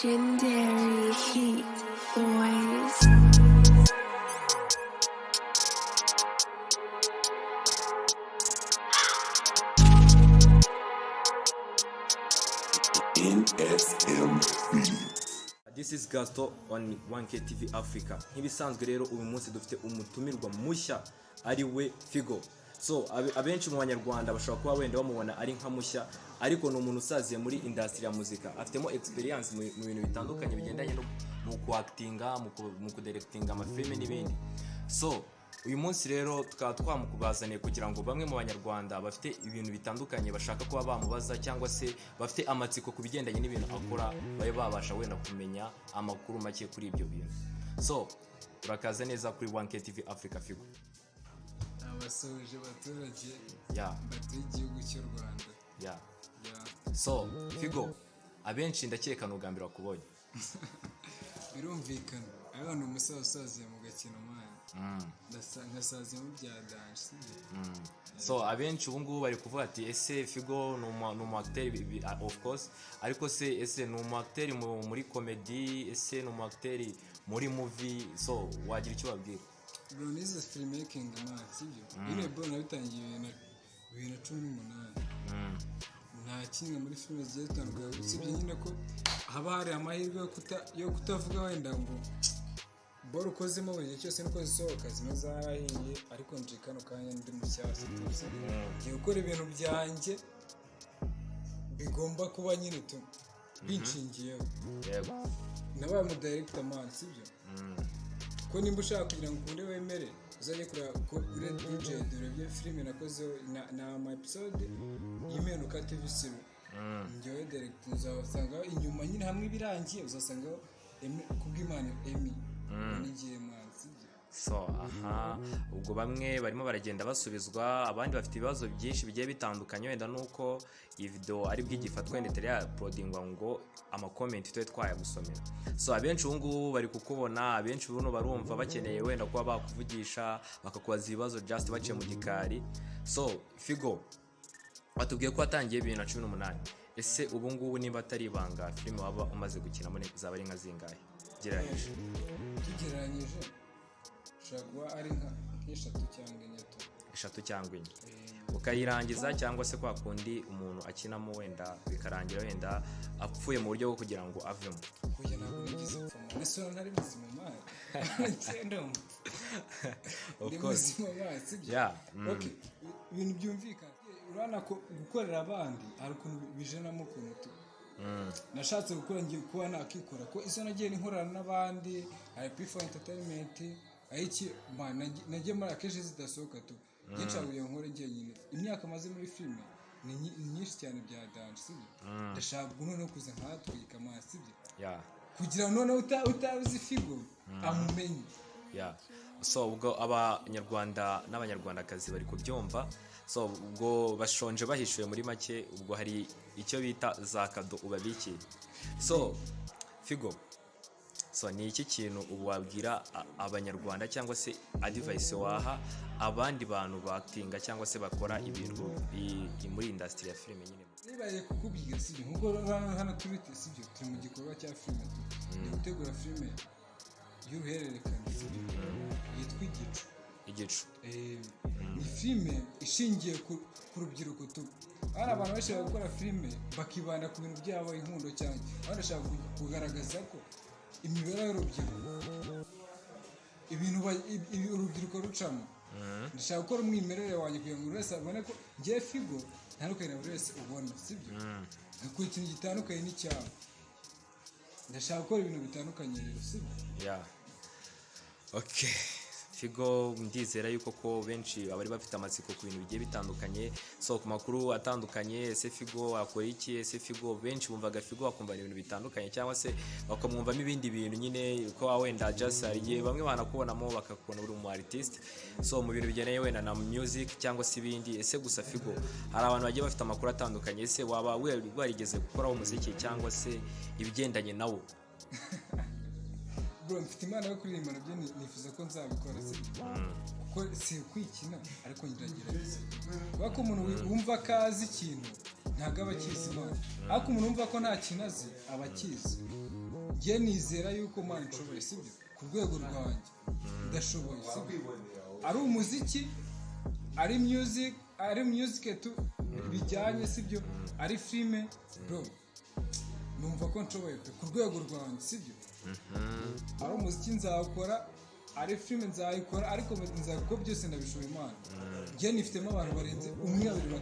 Legendary Heat Boys. This is Gasto on 1K TV Africa. Nk'ibisanzwe rero uyu munsi dufite umutumirwa mushya ari we Figo. So abenshi mu banyarwanda bashobora kuba wenda bamubona ari nka mushya, ariko ni umuntu usaziye muri industry ya muzika. Afitemo experience mu bintu bitandukanye bigendanye no mu kuactinga, mu kudirectinga amafilme n'ibindi. So uyu munsi rero tukaba twamukubazaniye kugira ngo bamwe mu banyarwanda bafite ibintu bitandukanye bashaka kuba bamubaza cyangwa se bafite amatsiko ku bigendanye n'ibintu akora babe babasha wenda kumenya amakuru make kuri ibyo bintu. So urakaze neza kuri 1K TV Africa Figo. Abasoje abaturage batuye igihugu cy'u Rwanda. So Figo, abenshi ndakeka n'ugambira kubonye. Birumvikana abantu umusaza mu gakino mwana. Ndasaze mu bya dance. So abenshi ubu ngubu bari kuvuga ati ese Figo ni umu acteur of course, ariko se ese ni umu acteur muri comedy, ese ni umu acteur muri movie. So wagira icyo babwira? Bro, this is filmmaking man, sibyo? Ine bro nabitangiye 2018. Nta kimwe muri filime zigiye zitandukanye, usibye nyine ko haba hari amahirwe yo kutavuga wenda ngo boro ukozemo buri gihe cyose nuko zisohoka ziba zarahiye, ariko nje kano kanya ndi mushyashya tuzi ngiye gukora ibintu byanjye bigomba kuba nyine binshingiyeho. Yego, nabaye mu director man, sibyo? Ko nimba ushaka kugira ngo ukunde wemere uzajye kuri DJ dore filime nakoze na ama episode y'Imperuka TV series. Njyewe director uzasanga inyuma nyine hamwe birangiye, uzasanga kubw'Imana Emmy nigiye manzi. So ubwo bamwe barimo baragenda basubizwa, abandi bafite ibibazo byinshi bigiye bitandukanye, wenda nuko iyi video ari bw'igifatwa ndetse ya uploadingwa ngo ama comment twe twayagusomera. So abenshi ubu ngubu bari kukubona, abenshi ubu barumva bakeneye wenda kuba bakuvugisha bakakubaza ibibazo just baciye mu gikari. So Figo, watubwiye ko watangiye 2018. Ese ubu ngubu niba atari ibanga filime waba umaze gukina muri zaba ari nka zingahe tugereranyije? Ushobora kuba ari nk'eshatu cyangwa enye. Eshatu cyangwa enye ukayirangiza, cyangwa se kwa kundi umuntu akinamo wenda bikarangira wenda apfuye mu buryo bwo kugira ngo avemo? Kuya ntabwo nigize pfuma nasona ntari muzima mwana. Cyendo of course okay, ibintu byumvikana. Urana ko gukorera abandi ari ukuntu bijenamo ukuntu nashatse gukora ngiye kuba nakikora ko izo nagiye nkorana n'abandi ari prefer entertainment ayiki nagiye muri akeje zidasohoka tu ngiye nkore ngiye nyine. Imyaka maze muri filime ni nyinshi cyane bya dance, sibyo? Ndashaka no kuza nkatwika ama, sibyo? Kugira none utazi Figo amumenye. So ubwo abanyarwanda n'abanyarwandakazi bari kubyumva. So ubwo bashonje bahishuye muri make, ubwo hari icyo bita za kado ubabiki. So Figo, so ni iki kintu ubu wabwira abanyarwanda cyangwa se advice waha abandi bantu baactinga cyangwa se bakora ibintu muri industry ya filime nyine? Nibaye kukubwiga, sibyo? Nkuko hano tubite, sibyo? Turi mu gikorwa cya filime ndi gutegura filime y'uruhererekane, yitwa Igicu. Ni filime ishingiye ku rubyiruko tu. Hari abantu bashaka gukora filime bakibanda ku bintu byabo inkundo cyane, barashaka kugaragaza ko imibereho y'urubyiruko ibintu urubyiruko rucamo. Ndashaka gukora umwimerere wanjye kugira ngo wese abone ko ngiye Figo ntandukanye na buri wese ubona, sibyo? Ngakora ikintu gitandukanye n'icyawe. Ndashaka gukora ibintu bitandukanye rero, sibyo? Okay Figo, ndizera yuko ko benshi abari bafite amatsiko ku bintu bigiye bitandukanye. So ku makuru atandukanye, ese Figo akora iki, ese Figo, benshi bumvaga Figo akumva ibintu bitandukanye cyangwa se bakamwumvamo ibindi bintu nyine ko wenda just ariye bamwe banakubonamo bakakubona uri umu artist. So mu bintu bigeneye wenda na music cyangwa se ibindi, ese gusa Figo hari abantu bagiye bafite amakuru atandukanye, ese waba warigeze gukoraho umuziki cyangwa se ibigendanye nawo? Bro, mfite imana yo kuririmba nabyo nifuza ko nzabikora, kuko si kwikina ariko ngerageza. Kuko umuntu wumva kazi ikintu ntago aba akizi Imana, ariko umuntu wumva ko nta kinazi aba akizi. njye nizera yuko man nshoboye sibyo ku rwego rwanjye ndashoboye sibyo ari umuziki ari music tu bijyanye sibyo ari filime bro numva ko nshoboye ku rwego rwanjye sibyo ari umuziki nzakora ari filime nzayikora ariko nzakora byose ndabishoboye Imana njye nifitemo abantu barenze 1 2 3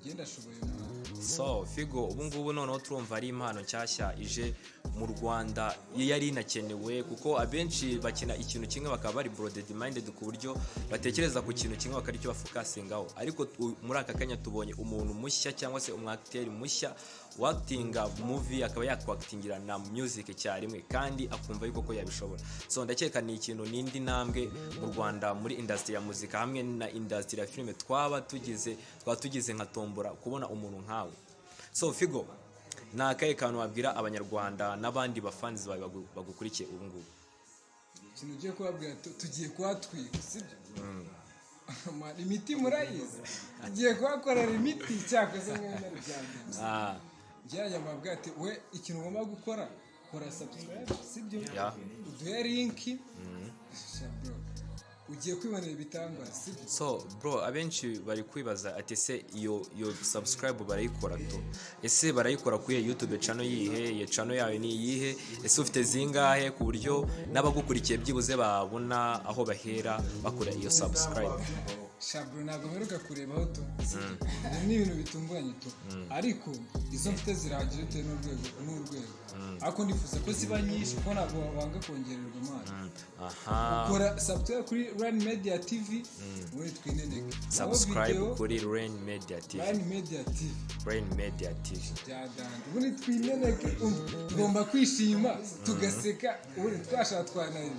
njye ndashoboye Imana. So Figo ubu ngubu noneho turumva ari impano nshyashya ije mu Rwanda yari inakenewe kuko abenshi bakina ikintu kimwe bakaba bari broaded minded ku buryo batekereza ku kintu kimwe bakari cyo bafokasingaho ariko muri aka kanya tubonye umuntu mushya cyangwa se umwacteur mushya wactinga movie akaba yakwactingira na music cyarimwe kandi akumva yuko ko yabishobora. So ndakeka ni ikintu nindi ntambwe mu Rwanda muri industry ya muzika hamwe na industry ya filime twatugize nka tombora kubona umuntu nkawe. So Figo nakaye kantu wabwira abanyarwanda n'abandi bafans bagukurikiye ubu ngubu? Ikintu giye kubabwira tugiye kwatwika sibyo imiti murayizi tugiye kwakorera imiti cyakoze mwenda ryanje njyanya mabwira ati we ikintu ugomba gukora kora subscribe sibyo uduhe link ugiye kwibonera ibitangaza sibyo. So bro abenshi bari kwibaza ati se iyo subscribe barayikora to ese barayikora kuri YouTube channel yihe ye channel yawe ni yihe ese ufite zingahe ku buryo n'abagukurikiye byibuze babona aho bahera bakora iyo subscribe? Shabro ntabwo mperuka kurebaho to ni ibintu bitunguranye to ariko izo mfite zirahagije bitewe n'urwego ariko ndifuza ko ziba nyinshi ko ntabwo wabanga kongererwa imana. Ukora subscribe kuri Rain Media TV we twineneke subscribe kuri Rain Media TV Rain Media TV ubundi twineneke tugomba kwishima tugaseka ubundi twashaka twanari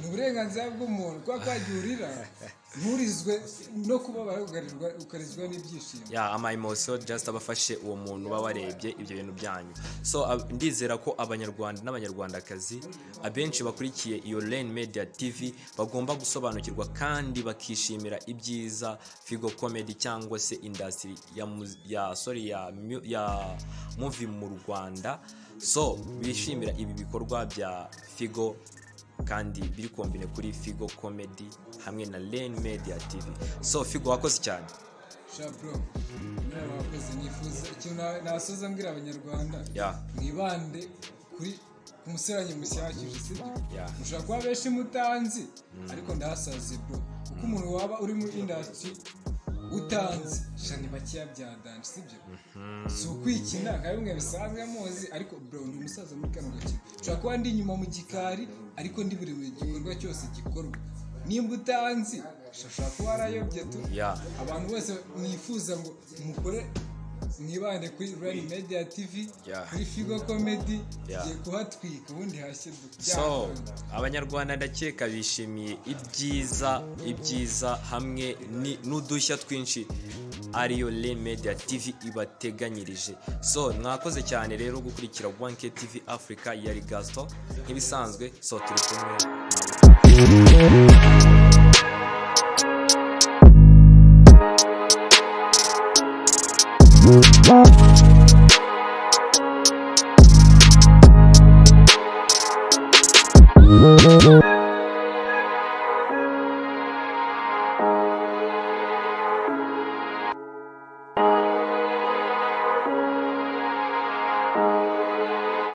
ni uburenganzira bw'umuntu kwa kwagurira nturizwe no kuba barugarirwa ukarizwa n'ibyishimo ama emotion just abafashe uwo muntu bawarebye ibyo bintu byanyu. So ndizera ko abanyarwanda n'abanyarwandakazi abenshi bakurikiye iyo Rain Media TV bagomba gusobanukirwa kandi bakishimira ibyiza Figo Comedy cyangwa se industry ya movie mu Rwanda. So bishimira ibi bikorwa bya Figo kandi biri kombine kuri Figo Comedy hamwe na Rain Media TV. So Figo wakoze cyane. Shabro wakoze nifuza ikintu nasoza mbwira abanyarwanda mwibande kuri umuseranyi mushyakije sibyo mushaka kuba benshi mutanzi ariko ndasaze bro kuko umuntu waba uri muri industry utanzi shani bakiya byadanje sibyo so kwikina kabimwe bisanzwe muzi ariko bro ndi umusaza muri kano gakino ushaka kuba ndi inyuma mu gikari ariko ndi buri gikorwa cyose gikorwa nimba utanzi shaka kuba arayobye tu abantu bose nifuza ngo mukore mwibande kuri Rain Media TV kuri Figo Comedy giye kuhatwika ubundi hashye So abanyarwanda ndakeka bishimiye ibyiza hamwe n'udushya twinshi ariyo Rain Media TV ibateganyirije. So mwakoze cyane rero gukurikira 1K TV Africa yari Gaston nk'ibisanzwe. So turi kumwe